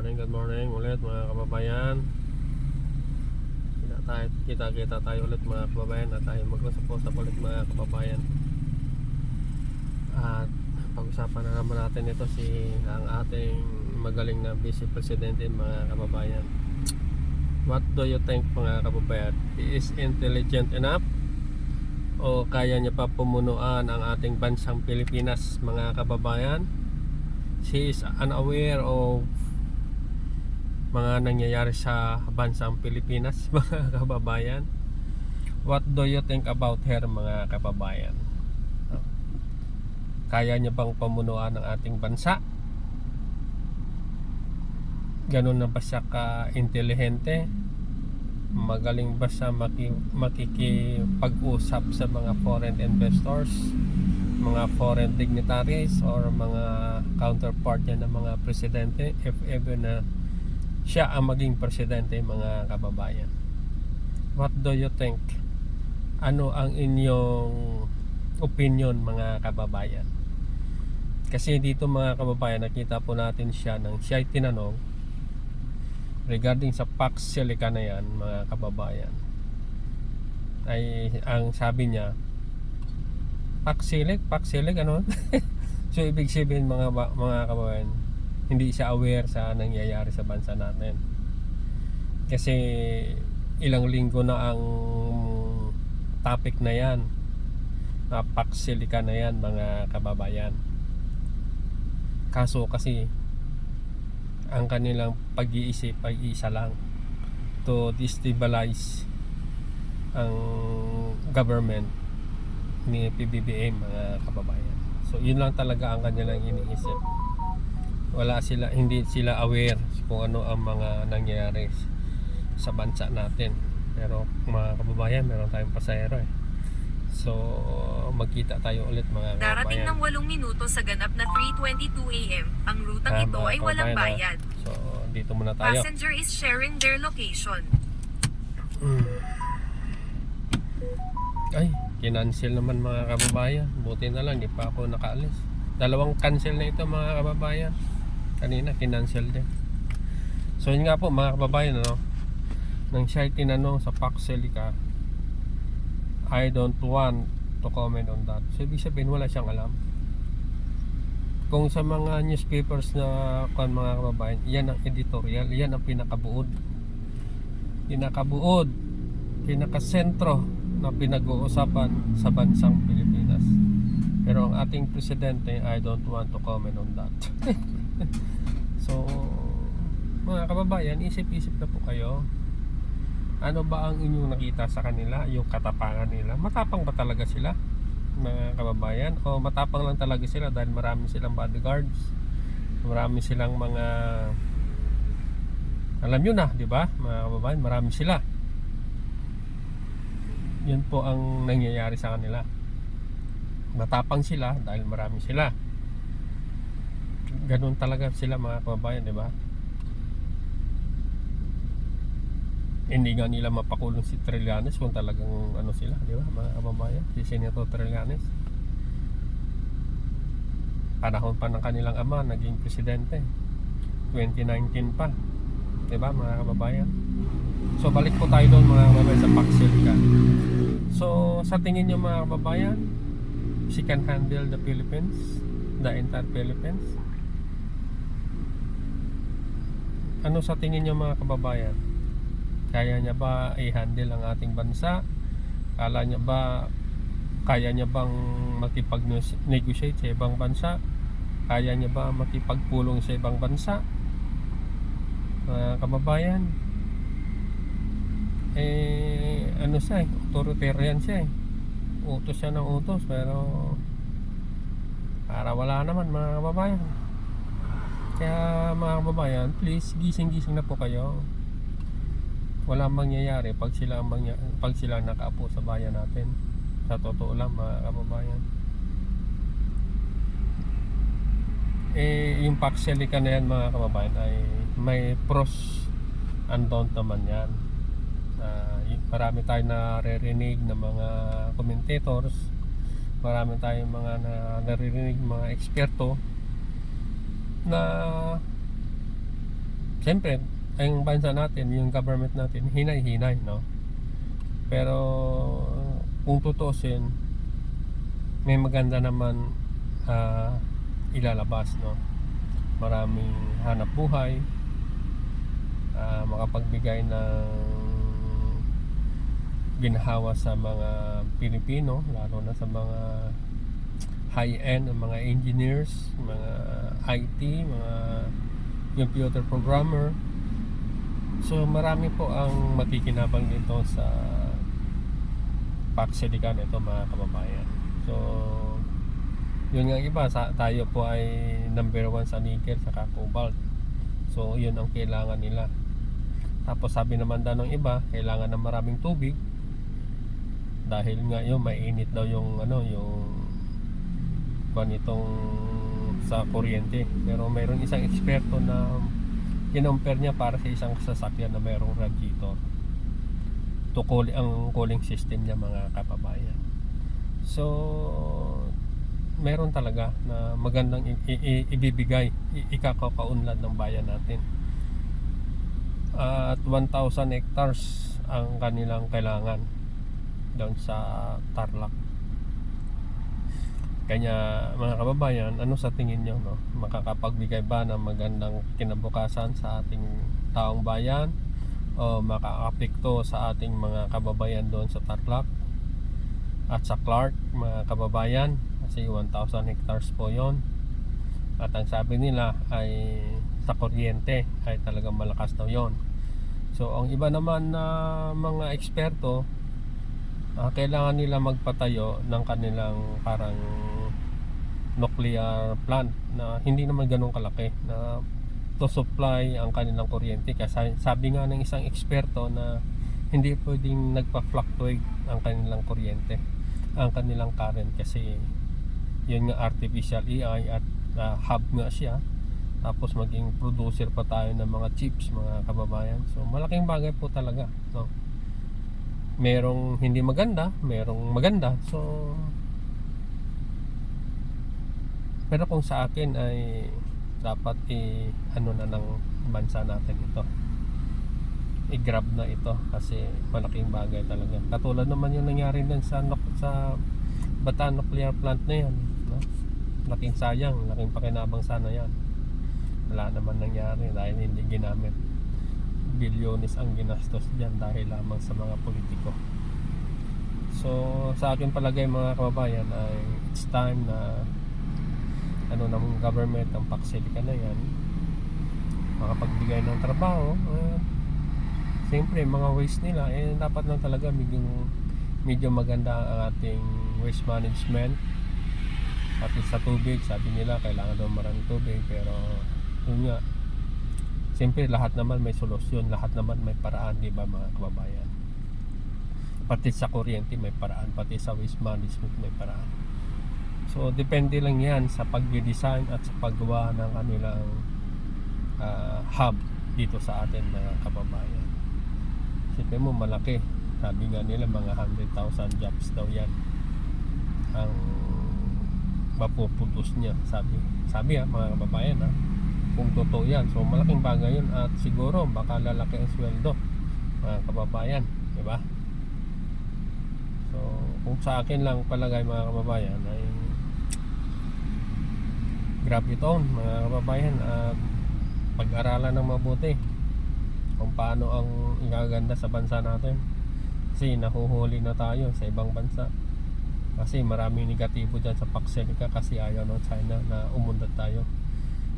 Good morning ulit mga kababayan. Kita tayo ulit mga kababayan at tayo mag-usap-usap ulit mga kababayan. At pag-usapan na naman natin ito ang ating magaling na Vice Presidente mga kababayan. What do you think mga kababayan? He is intelligent enough o kaya niya pa pumunuan ang ating bansang Pilipinas mga kababayan? She is unaware of mga nangyayari sa bansang Pilipinas mga kababayan. What do you think about her mga kababayan? Kaya niya bang pamunuan ang ating bansa? Ganun na ba siya ka-intelihente? Magaling ba siya makikipag-usap sa mga foreign investors, mga foreign dignitaries, or mga counterpart niya ng mga presidente if ever na siya ang maging presidente mga kababayan? What do you think? Ano ang inyong opinion mga kababayan? Kasi dito mga kababayan, nakita po natin siya nang siya ay tinanong regarding sa Pax Silica na yan mga kababayan. Ay ang sabi niya, Pax Silic ano? So ibig sabihin mga kababayan, hindi siya aware sa nangyayari sa bansa natin. Kasi ilang linggo na ang topic na yan, Pax Silica na yan mga kababayan. Kaso kasi ang kanilang pag-iisip ay isa lang, to destabilize ang government ni PBBM mga kababayan. So yun lang talaga ang kanilang iniisip. Hindi sila aware kung ano ang mga nangyayari sa bansa natin. Pero mga kababayan, meron tayong pasahero So magkita tayo ulit mga kababayan. Darating ng 8 minuto sa ganap na 3:22 AM. Ang rutang ito ay walang bayad. So dito muna tayo. Passenger is sharing their location. Ay, kinancel naman mga kababayan. Buti na lang, di pa ako nakaalis. 2 cancel na ito mga kababayan. Kanina kinancel din. So yun nga po mga kababayan, nang siya tinanong sa Pax Silica, I don't want to comment on that. So ibig sabihin wala siyang alam. Kung sa mga newspapers na mga kababayan, yan ang editorial, yan ang pinakabuod, pinakasentro na pinag-uusapan sa bansang Pilipinas. Pero ang ating presidente, I don't want to comment on that. So mga kababayan, isip-isip na po kayo. Ano ba ang inyong nakita sa kanila? Yung katapangan nila, matapang ba talaga sila mga kababayan? O matapang lang talaga sila dahil marami silang bodyguards, marami silang mga, alam nyo na, di ba mga kababayan, marami sila. Yun po ang nangyayari sa kanila. Matapang sila dahil marami sila. Ganun talaga sila mga kababayan, di ba? Hindi nga nila mapakulong si Trillanes kung talagang sila, di ba mga kababayan? Si Senator Trillanes, panahon pa ng kanilang ama naging presidente, 2019 pa, di ba mga kababayan? So balik po tayo doon mga kababayan sa Pax Silica. So sa tingin nyo mga kababayan, she can handle the Philippines, the entire Philippines? Ano sa tingin nyo mga kababayan? Kaya niya ba i-handle ang ating bansa? Kaya niya bang makipag-negotiate sa ibang bansa? Kaya niya ba makipagpulong sa ibang bansa? Kababayan, siya authoritarian siya utos siya ng utos, pero para wala naman mga kababayan. Kaya mga kababayan, please gising-gising na po kayo. Walang mangyayari pag sila nakaupo sa bayan natin. Sa totoo lang mga kababayan, yung Pax Silica na yan mga kababayan ay may pros and cons naman yan. Marami tayong naririnig ng mga commentators, marami tayong mga naririnig mga eksperto na siyempre, ang bansa natin, yung government natin, hinay-hinay, no? Pero, kung tutuusin, may maganda naman ilalabas, no? Maraming hanap buhay, makapagbigay ng ginhawa sa mga Pilipino, lalo na sa mga high-end, mga engineers, mga IT, mga computer programmer. So marami po ang makikinabang dito sa PAC Silicon ito, mga kababayan. So yun nga iba, tayo po ay number 1 sa nickel sa cobalt. So yun ang kailangan nila. Tapos sabi naman daw ng iba, kailangan ng maraming tubig dahil nga yun, mainit daw yung yung itong sa kuryente. Pero mayroong isang eksperto na kinompare niya para sa isang sasakyan na mayroong radiator to ang cooling system niya, mga kababayan. So meron talaga na magandang ibibigay, ikakakaunlad ng bayan natin. At 1,000 hectares ang kanilang kailangan doon sa Tarlac. Kanya mga kababayan, ano sa tingin nyo, no? Makakapagbigay ba ng magandang kinabukasan sa ating taong bayan o makaapekto sa ating mga kababayan doon sa Tarlac at sa Clark, mga kababayan? Kasi 1,000 hectares po yon. At ang sabi nila ay sa kuryente ay talagang malakas daw yon. So ang iba naman na mga eksperto, kailangan nila magpatayo ng kanilang parang nuclear plant na hindi naman ganun kalaki na to supply ang kanilang kuryente. Kasi sabi nga ng isang eksperto na hindi pwedeng nagpa-fluctuate ang kanilang kuryente, ang kanilang current, kasi yun nga artificial AI at hub nga siya. Tapos maging producer pa tayo ng mga chips, mga kababayan. So malaking bagay po talaga, no? Merong hindi maganda, merong maganda. So pero kung sa akin ay dapat ano na ng bansa natin ito, i-grab na ito, kasi malaking bagay talaga. Katulad naman yung nangyari din sa Bataan nuclear plant na yan, no? Laking sayang, laking pakinabang sana yan. Wala naman nangyari dahil hindi ginamit. Bilyones ang ginastos dyan dahil lamang sa mga politiko. So sa akin palagay, mga kababayan, ay it's time na ng government, ang PAC Silicon na yan, makapagbigay ng trabaho. Siyempre mga waste nila dapat lang talaga medyo maganda ang ating waste management. Pati sa tubig, sabi nila kailangan daw maraming tubig, pero yun nga, siyempre lahat naman may solusyon, lahat naman may paraan, di ba, mga kababayan? Pati sa kuryente may paraan, pati sa waste management may paraan. So depende lang yan sa pag-design at sa paggawa ng kanilang hub dito sa atin, mga kababayan. Siyempre mo, malaki. Sabi nga nila mga 100,000 jobs daw yan ang mapuputos niya, sabi mga kababayan, kung totoo yan. So malaking bagay yun, at siguro baka lalaki ang sweldo, mga kababayan, di ba? So kung sa akin lang palagay, mga kababayan, ay grab it on, mga kababayan, at pag-aralan ng mabuti kung paano ang igaganda sa bansa natin. Kasi nahuhuli na tayo sa ibang bansa, kasi maraming negatibo dyan sa PAC Silicon, kasi ayaw ng China na umunlad tayo,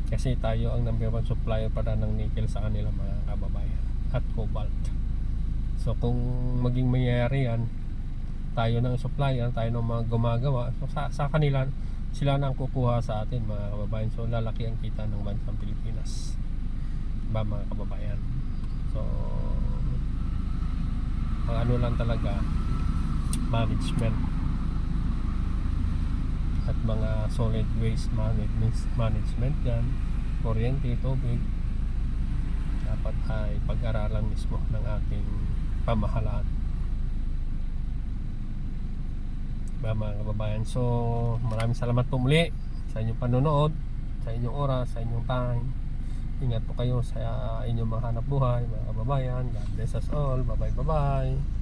kasi tayo ang number 1 supplier para ng nickel sa kanila, mga kababayan, at cobalt. So kung maging mayayari yan, tayo ng supplier, tayo ng mga gumagawa, so sa kanila, sila na ang kukuha sa atin, mga kababayan. So lalaki ang kita ng bansang Pilipinas, ba, mga kababayan? So ang ano lang talaga, management at mga solid waste management yan, kuryente, tubig, dapat ay pag-aralan mismo ng ating pamahalaan, ba, mga kababayan? So maraming salamat po muli sa inyong panonood, sa inyong oras, sa inyong time. Ingat po kayo sa inyong mga hanap buhay, mga kababayan. God bless us all. Bye bye.